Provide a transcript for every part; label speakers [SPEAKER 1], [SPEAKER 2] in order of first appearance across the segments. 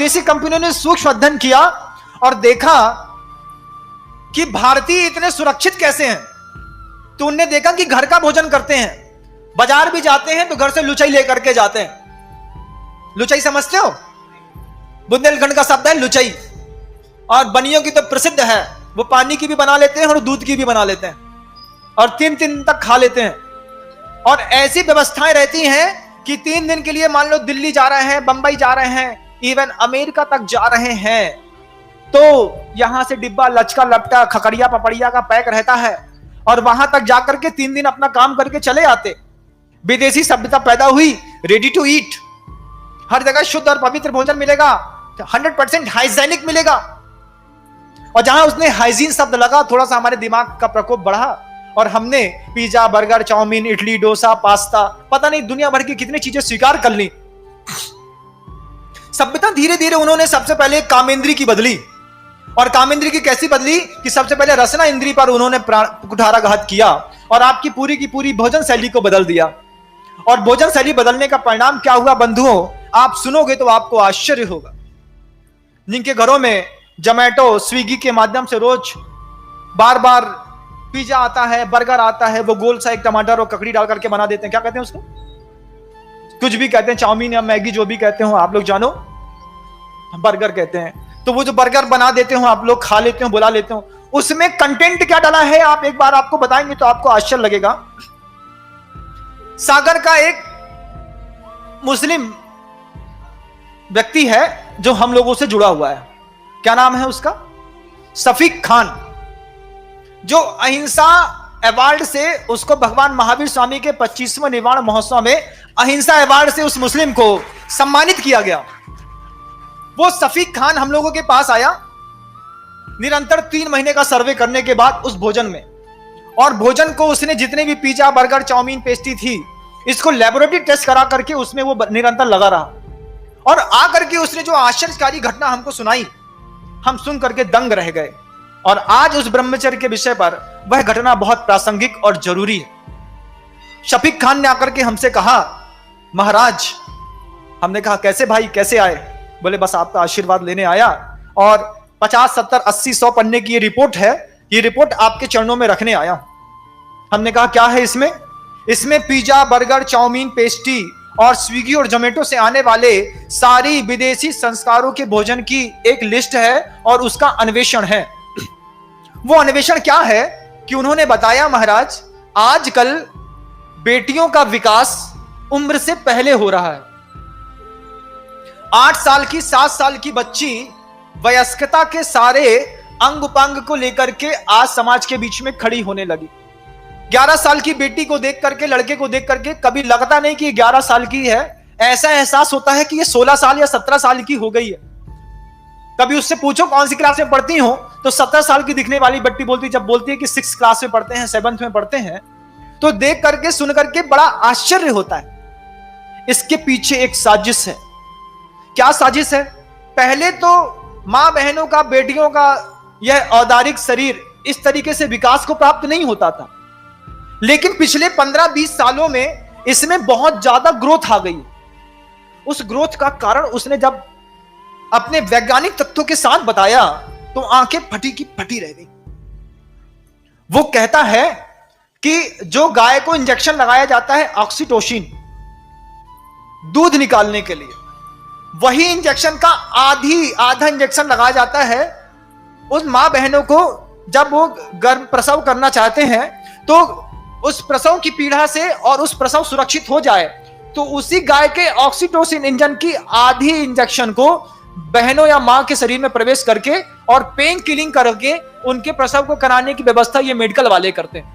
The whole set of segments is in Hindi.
[SPEAKER 1] विदेशी कंपनियों ने सूक्ष्म अध्ययन किया और देखा कि भारतीय इतने सुरक्षित कैसे हैं। तो उनने देखा कि घर का भोजन करते हैं, बाजार भी जाते हैं तो घर से लुचाई लेकर के जाते हैं। लुचाई समझते हो? बुंदेलखंड का शब्द है लुचाई, और बनियों की तो प्रसिद्ध है, वो पानी की भी बना लेते हैं और दूध की भी बना लेते हैं और 3 दिन तक खा लेते हैं। और ऐसी व्यवस्थाएं रहती हैं कि 3 दिन के लिए मान लो दिल्ली जा रहे हैं, बंबई जा रहे हैं, इवन अमेरिका तक जा रहे हैं, तो यहां से डिब्बा लचका लपटा खकड़िया पपड़िया का पैक रहता है और वहां तक जाकर के 3 दिन अपना काम करके चले आते। विदेशी सभ्यता पैदा हुई, रेडी टू ईट, हर जगह शुद्ध और पवित्र भोजन मिलेगा, 100% हाइजीनिक मिलेगा। और जहां उसने हाइजीन शब्द लगा, थोड़ा सा हमारे दिमाग का प्रकोप बढ़ा और हमने pizza, burger, chow mein, idli, dosa, pasta, पता नहीं दुनिया भर की कितनी चीजें स्वीकार कर ली। सभ्यता धीरे धीरे उन्होंने सबसे पहले कामेंद्री की बदली, और कामेंद्री की कैसी बदली कि सबसे पहले रसना इंद्री पर उन्होंने कुठाराघात किया और आपकी पूरी की पूरी भोजन शैली को बदल दिया। और भोजन शैली बदलने का परिणाम क्या हुआ बंधुओं, आप सुनोगे तो आपको आश्चर्य होगा। जिनके घरों में जोमैटो, स्विगी के माध्यम से रोज बार बार पिज्जा आता है, बर्गर आता है, वो गोल सा एक टमाटर और ककड़ी डाल करके बना देते हैं, क्या कहते हैं उसको, कुछ भी कहते हैं, चाउमीन या मैगी जो भी कहते हो आप लोग जानो, बर्गर कहते हैं। तो वो जो बर्गर बना देते हो आप लोग, खा लेते हो, बुला लेते हो, उसमें कंटेंट क्या डाला है आप एक बार आपको बताएंगे तो आपको आश्चर्य लगेगा। सागर का एक मुस्लिम व्यक्ति है जो हम लोगों से जुड़ा हुआ है, क्या नाम है उसका, शफीक खान, जो अहिंसा अवार्ड से उसको भगवान महावीर स्वामी के 25वें निर्वाण महोत्सव में अहिंसा अवार्ड से उस मुस्लिम को सम्मानित किया गया। वो शफीक खान हम लोगों के पास आया निरंतर 3 महीने का सर्वे करने के बाद उस भोजन में, और भोजन को उसने जितने भी पिज्जा, बर्गर, चाउमीन, पेस्ट्री थी, इसको लेबोरेटरी टेस्ट करा करके उसमें वो निरंतर लगा रहा, और आकर के उसने जो आश्चर्यकारी घटना हमको सुनाई, हम सुन करके दंग रह गए। और आज उस ब्रह्मचर्य के विषय पर वह घटना बहुत प्रासंगिक और जरूरी है। शफीक खान ने आकर के हमसे कहा, महाराज, हमने कहा कैसे भाई, कैसे आए? बोले बस आपका आशीर्वाद लेने आया, और 50, 70, 80, 100 पन्ने की ये रिपोर्ट है, ये रिपोर्ट आपके चरणों में रखने आया। हमने कहा क्या है इसमें? इसमें पिज्जा, बर्गर, चाउमीन, पेस्ट्री और स्विगी और जोमेटो से आने वाले सारी विदेशी संस्कारों के भोजन की एक लिस्ट है और उसका अन्वेषण है। वो अन्वेषण क्या है कि उन्होंने बताया, महाराज, आजकल बेटियों का विकास उम्र से पहले हो रहा है। 8 साल की, 7 साल की बच्ची वयस्कता के सारे अंग उपांग को लेकर के आज समाज के बीच में खड़ी होने लगी। 11 साल की बेटी को देख करके, लड़के को देख करके कभी लगता नहीं कि 11 साल की है, ऐसा एहसास होता है कि ये 16 साल या 17 साल की हो गई है। कभी उससे पूछो कौन सी क्लास में पढ़ती हो, तो 17 साल की दिखने वाली बच्ची बोलती, जब बोलती है कि 6th क्लास में पढ़ते हैं, 7th में पढ़ते हैं, तो देख करके सुन करके बड़ा आश्चर्य होता है। इसके पीछे एक साजिश है। क्या साजिश है? पहले तो मां बहनों का, बेटियों का यह औदारिक शरीर इस तरीके से विकास को प्राप्त नहीं होता था, लेकिन पिछले 15-20 सालों में इसमें बहुत ज्यादा ग्रोथ आ गई। उस ग्रोथ का कारण उसने जब अपने वैज्ञानिक तथ्यों के साथ बताया तो आंखें फटी की फटी रह गई। वो कहता है कि जो गाय को इंजेक्शन लगाया जाता है ऑक्सीटोसिन दूध निकालने के लिए, वही इंजेक्शन का आधा इंजेक्शन लगाया जाता है उस मां बहनों को जब वो गर्भ प्रसव करना चाहते हैं, तो उस प्रसव की पीड़ा से और उस प्रसव सुरक्षित हो जाए, तो उसी गाय के ऑक्सीटोसिन इंजन की आधी इंजेक्शन को बहनों या मां के शरीर में प्रवेश करके और पेन किलिंग करके उनके प्रसव को कराने की व्यवस्था ये मेडिकल वाले करते हैं।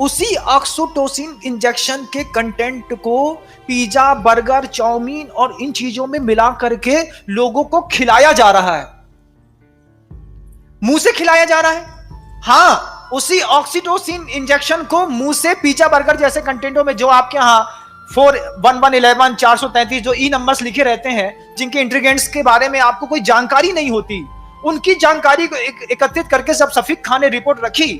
[SPEAKER 1] उसी ऑक्सीटोसिन इंजेक्शन के कंटेंट को पिज्जा, बर्गर, चाउमीन और इन चीजों में मिला करके लोगों को खिलाया जा रहा है, मुंह से खिलाया जा रहा है। हां, उसी ऑक्सीटोसिन इंजेक्शन को मुंह से पिज्जा, बर्गर जैसे कंटेंटों में, जो आपके यहां 41111 433 जो ई नंबर्स लिखे रहते हैं, जिनके इंग्रेडिएंट्स के बारे में आपको कोई जानकारी नहीं होती, उनकी जानकारी को एकत्रित करके जब शफीक खान ने रिपोर्ट रखी,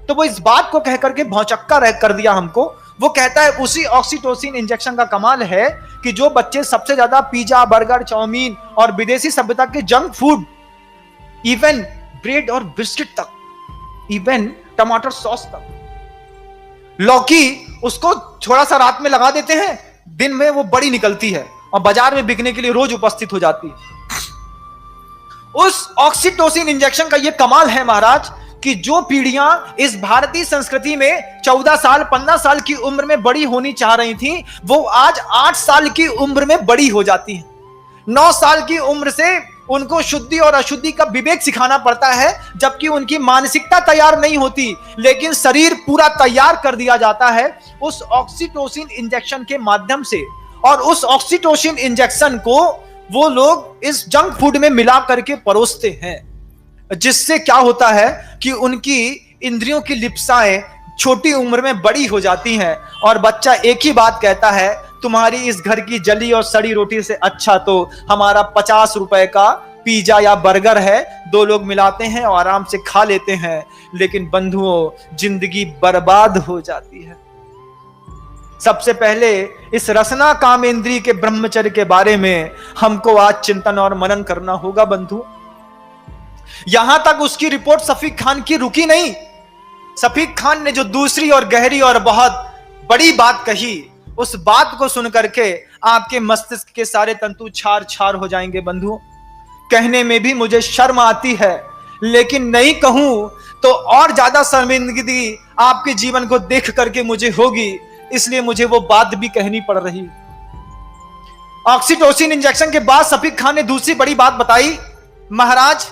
[SPEAKER 1] तो वो इस बात को कह करके भौचक्का कर दिया हमको। वो कहता है उसी ऑक्सीटोसिन इंजेक्शन का कमाल है कि जो बच्चे सबसे ज्यादा पिज्जा, बर्गर, चाउमीन और विदेशी सभ्यता के जंक फूड, इवन ब्रेड और बिस्किट तक, इवन टमाटर सॉस तक, लौकी उसको थोड़ा सा रात में लगा देते हैं, दिन में वो बड़ी निकलती है और बाजार में बिकने के लिए रोज उपस्थित हो जाती है। उस ऑक्सीटोसिन इंजेक्शन का ये कमाल है महाराज कि जो पीढ़ियां इस भारतीय संस्कृति में 14 साल 15 साल की उम्र में बड़ी होनी चाह रही थी, वो आज 8 साल की उम्र में बड़ी हो जाती हैं। 9 साल की उम्र से उनको शुद्धि और अशुद्धि का विवेक सिखाना पड़ता है, जबकि उनकी मानसिकता तैयार नहीं होती, लेकिन शरीर पूरा तैयार कर दिया जाता है उस ऑक्सीटोसिन इंजेक्शन के माध्यम से। और उस ऑक्सीटोसिन इंजेक्शन को वो लोग इस जंक फूड में मिला करके परोसते हैं, जिससे क्या होता है कि उनकी इंद्रियों की लिप्साएं छोटी उम्र में बड़ी हो जाती हैं और बच्चा एक ही बात कहता है, तुम्हारी इस घर की जली और सड़ी रोटी से अच्छा तो हमारा 50 रुपए का पिज्जा या बर्गर है, 2 लोग मिलाते हैं और आराम से खा लेते हैं। लेकिन बंधुओं, जिंदगी बर्बाद हो जाती है। सबसे पहले इस रसना काम इंद्रिय के ब्रह्मचर्य के बारे में हमको आज चिंतन और मनन करना होगा बंधु। यहां तक उसकी रिपोर्ट सफीक खान की रुकी नहीं। सफीक खान ने जो दूसरी और गहरी और बहुत बड़ी बात कही, उस बात को सुन करके आपके मस्तिष्क के सारे तंतु छार छार हो जाएंगे बंधु। कहने में भी मुझे शर्म आती है, लेकिन नहीं कहूं तो और ज्यादा शर्मिंदगी आपके जीवन को देख करके मुझे होगी, इसलिए मुझे वो बात भी कहनी पड़ रही। ऑक्सीटोसिन इंजेक्शन के बाद सफीक खान ने दूसरी बड़ी बात बताई, महाराज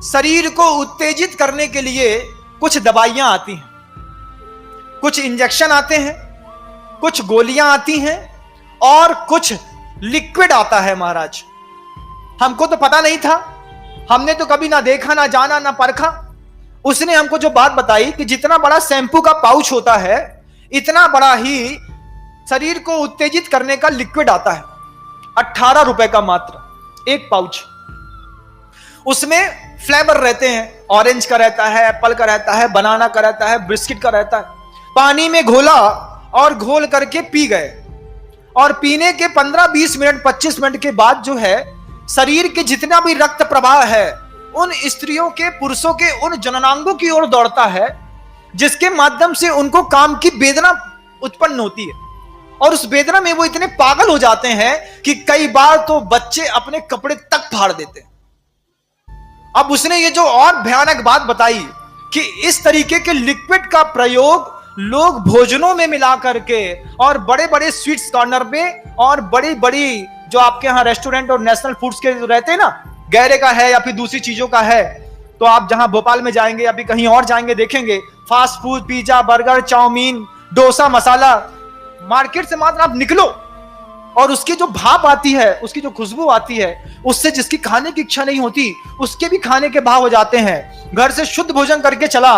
[SPEAKER 1] शरीर को उत्तेजित करने के लिए कुछ दवाइयां आती हैं, कुछ इंजेक्शन आते हैं, कुछ गोलियां आती हैं और कुछ लिक्विड आता है महाराज। हमको तो पता नहीं था, हमने तो कभी ना देखा, ना जाना, ना परखा। उसने हमको जो बात बताई कि जितना बड़ा शैंपू का पाउच होता है, इतना बड़ा ही शरीर को उत्तेजित करने का लिक्विड आता है। 18 रुपए का मात्र एक पाउच। उसमें फ्लेवर रहते हैं, ऑरेंज का रहता है, एप्पल का रहता है, बनाना का रहता है, बिस्किट का रहता है। पानी में घोला और घोल करके पी गए, और पीने के 15-20 मिनट 25 मिनट के बाद जो है, शरीर के जितना भी रक्त प्रवाह है उन स्त्रियों के, पुरुषों के उन जननांगों की ओर दौड़ता है, जिसके माध्यम से उनको काम की वेदना उत्पन्न होती है। और उस वेदना में वो इतने पागल हो जाते हैं कि कई बार तो बच्चे अपने कपड़े तक फाड़ देते हैं। अब उसने ये जो और भयानक बात बताई कि इस तरीके के लिक्विड का प्रयोग लोग भोजनों में मिला करके और बड़े बड़े स्वीट्स कॉर्नर पे और बड़ी बड़ी जो आपके यहाँ रेस्टोरेंट और नेशनल फूड्स के रहते हैं ना, गैरे का है या फिर दूसरी चीजों का है, तो आप जहां भोपाल में जाएंगे या फिर कहीं और जाएंगे, देखेंगे fast food, pizza, burger, chowmein, dosa, masala, market से मात्र आप निकलो और उसकी जो भाप आती है, उसकी जो खुशबू आती है, उससे जिसकी खाने की इच्छा नहीं होती उसके भी खाने के भाव हो जाते हैं। घर से शुद्ध भोजन करके चला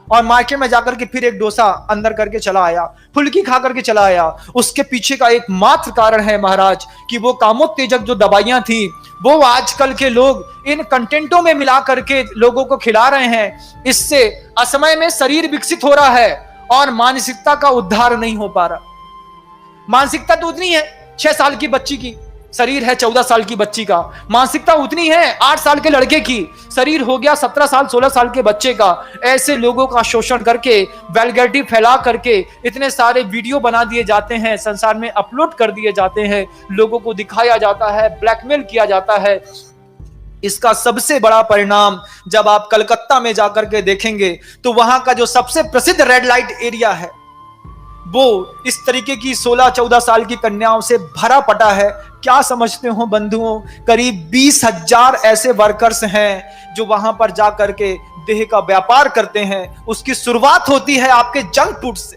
[SPEAKER 1] और मार्केट में जाकर के फिर एक डोसा अंदर करके चला आया, फुल्की खा करके चला आया। उसके पीछे का एक मात्र कारण है महाराज कि वो कामोत्तेजक जो दवाइयां थी वो आजकल के लोग इन कंटेंटों में मिला करके लोगों को खिला रहे हैं। इससे असमय में शरीर विकसित हो रहा है और मानसिकता का उद्धार नहीं हो पा रहा। मानसिकता तो उतनी है 6 साल की बच्ची की, शरीर है 14 साल की बच्ची का। मानसिकता उतनी है 8 साल के लड़के की, शरीर हो गया 17 साल 16 साल के बच्चे का। ऐसे लोगों का शोषण करके, वल्गैरिटी फैला करके इतने सारे वीडियो बना दिए जाते हैं, संसार में अपलोड कर दिए जाते हैं, लोगों को दिखाया जाता है, ब्लैकमेल किया जाता है। इसका सबसे बड़ा परिणाम जब आप कलकत्ता में जाकर के देखेंगे तो वहां का जो सबसे प्रसिद्ध रेड लाइट एरिया है वो इस तरीके की 16-14 साल की कन्याओं से भरा पटा है। क्या समझते हो बंधुओं, करीब 20,000 ऐसे वर्कर्स हैं जो वहां पर जाकर के देह का व्यापार करते हैं। उसकी शुरुआत होती है आपके जंक फूड से,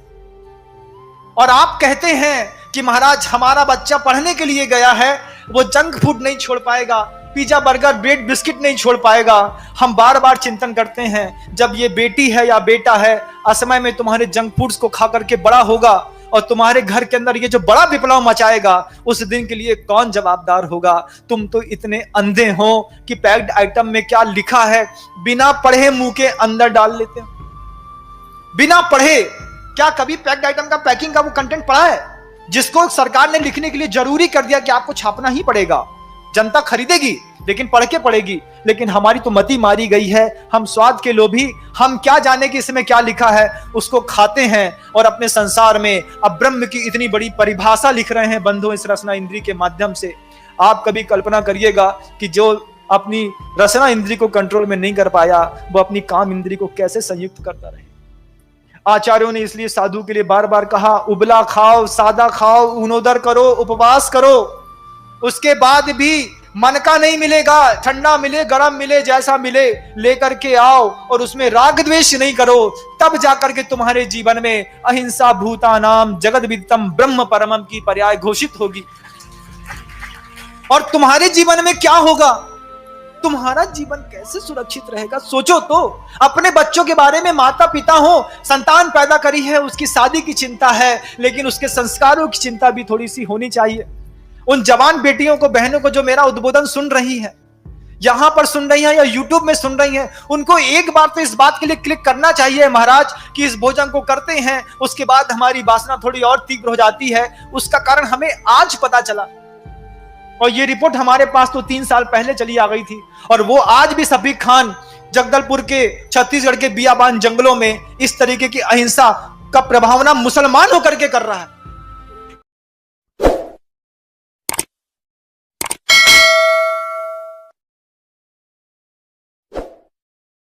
[SPEAKER 1] और आप कहते हैं कि महाराज हमारा बच्चा पढ़ने के लिए गया है, वो जंक फूड नहीं छोड़ पाएगा, पिज्जा, बर्गर, ब्रेड, बिस्किट नहीं छोड़ पाएगा। हम बार बार चिंतन करते हैं, जब ये बेटी है या बेटा है असमय में तुम्हारे जंक फूड्स को खा करके बड़ा होगा और तुम्हारे घर के अंदर ये जो बड़ा विप्लव मचाएगा, उस दिन के लिए कौन जवाबदार होगा? तुम तो इतने अंधे हो कि पैक्ड आइटम में क्या लिखा है बिना पढ़े मुंह के अंदर डाल लेते हो। बिना पढ़े क्या कभी पैक्ड आइटम का पैकिंग का वो कंटेंट पढ़ा है? जिसको सरकार ने लिखने के लिए जरूरी कर दिया कि आपको छापना ही पड़ेगा, जनता खरीदेगी लेकिन पढ़ के पड़ेगी। लेकिन हमारी तो मति मारी गई है, हम स्वाद के लोभी, हम क्या जाने कि इसमें क्या लिखा है, उसको खाते हैं और अपने संसार में अब ब्रह्म की इतनी बड़ी परिभाषा लिख रहे हैं बंधु इस रसना इंद्री के माध्यम से। आप कभी कल्पना करिएगा कि जो अपनी रसना इंद्री को कंट्रोल में नहीं कर पाया, वो अपनी काम इंद्री को कैसे संयुक्त करता रहे। आचार्यों ने इसलिए साधु के लिए बार बार कहा, उबला खाओ, सादा खाओ, ऊनोदर करो, उपवास करो, उसके बाद भी मन का नहीं मिलेगा, ठंडा मिले गरम मिले जैसा मिले लेकर के आओ और उसमें राग द्वेष नहीं करो, तब जाकर के तुम्हारे जीवन में अहिंसा भूतानाम जगद विदितम ब्रह्म परमम की पर्याय घोषित होगी। और तुम्हारे जीवन में क्या होगा, तुम्हारा जीवन कैसे सुरक्षित रहेगा, सोचो तो। अपने बच्चों के बारे में माता पिता हो, संतान पैदा करी है, उसकी शादी की चिंता है, लेकिन उसके संस्कारों की चिंता भी थोड़ी सी होनी चाहिए। उन जवान बेटियों को, बहनों को जो मेरा उद्बोधन सुन रही है, यहां पर सुन रही है या यूट्यूब में सुन रही है, उनको एक बार तो इस बात के लिए क्लिक करना चाहिए महाराज कि इस भोजन को करते हैं उसके बाद हमारी वासना थोड़ी और तीव्र हो जाती है, उसका कारण हमें आज पता चला। और ये रिपोर्ट हमारे पास तो 3 साल पहले चली आ गई थी, और वो आज भी सफीक खान जगदलपुर के छत्तीसगढ़ के बियाबान जंगलों में इस तरीके की अहिंसा का प्रभावना मुसलमान होकर के कर रहा है।